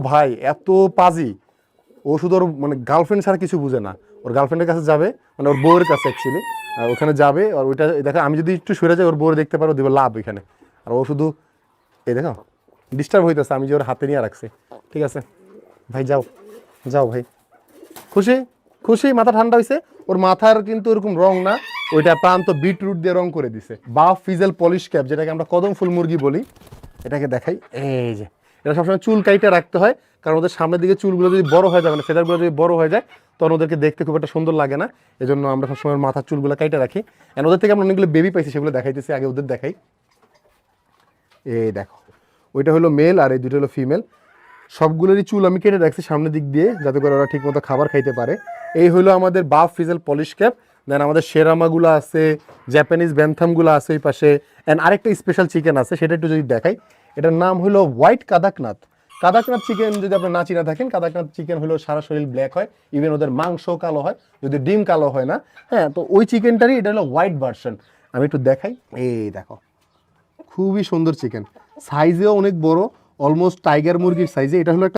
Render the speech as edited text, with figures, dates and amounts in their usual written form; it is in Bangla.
ভাই এত পাজি, ও শুধু ওর মানে গার্লফ্রেন্ড ছাড়া কিছু বুঝে না। ওর গার্লফ্রেন্ডের কাছে যাবে, মানে ওর বউয়ের কাছে অ্যাকচুয়ালি, ওখানে যাবে। আর ওইটা দেখো, আমি যদি একটু সরে যাই ওর বউয়ের দেখতে পারো, দেবে লাভ এখানে। আর ও শুধু এই দেখো ডিস্টার্ব হইতেছে, আমি যে ওর হাতে নিয়ে রাখছি। ঠিক আছে ভাই, যাও যাও ভাই। খুশি? খুশি? মাথা ঠান্ডা হয়েছে? ওর মাথার কিন্তু এরকম রং না, ওইটা প্রান্ত বিটরুট দিয়ে রং করে দিছে। বাফ ফিজেল পলিশ ক্যাপ, যেটাকে আমরা কদম ফুল মুরগি বলি, এটাকে দেখাই। এই যে এটা সবসময় চুল কাইটা রাখতে হয়, কারণ ওদের সামনের দিকে চুলগুলো যদি বড় হয়ে যায়, মানে ফেদারগুলো যদি বড় হয়ে যায়, তখন ওদেরকে দেখতে খুব একটা সুন্দর লাগে না। এজন্য আমরা সবসময় মাথার চুলগুলো কাইটা রাখি। আর ওদের থেকে আমরা অনেকগুলো বেবি পাইছি, সেগুলো দেখাইতেছি, আগে ওদের দেখাই। এই দেখো, ওইটা হলো মেল আর এই দুটো হলো ফিমেল। সবগুলোরই চুল আমি কেটে রাখছি সামনের দিক দিয়ে, যাতে করে ওরা ঠিকমতো খাবার খাইতে পারে। এই হলো আমাদের বাফ ফিজেল পলিশ ক্যাপ। দেন আমাদের শেরামাগুলো আছে, জাপানিজ ব্যান্থামগুলো আছে এই পাশে। অ্যান্ড আরেকটা স্পেশাল চিকেন আছে, সেটা একটু যদি দেখাই। এটার নাম হলো হোয়াইট কাদাকনাথ। কাদাকনাথ চিকেন যদি আপনি না চিনা থাকেন, কাদাকনাথ চিকেন হলো সারা শরীর ব্ল্যাক হয়, ইভেন ওদের মাংস কালো হয়, যদি ডিম কালো হয় না। হ্যাঁ, তো ওই চিকেনটারই এটা হলো হোয়াইট ভার্সন। আমি একটু দেখাই। এই দেখো, খুবই সুন্দর চিকেন, সাইজেও অনেক বড়, অলমোস্ট টাইগার মুরগির সাইজে। এটা হলো একটা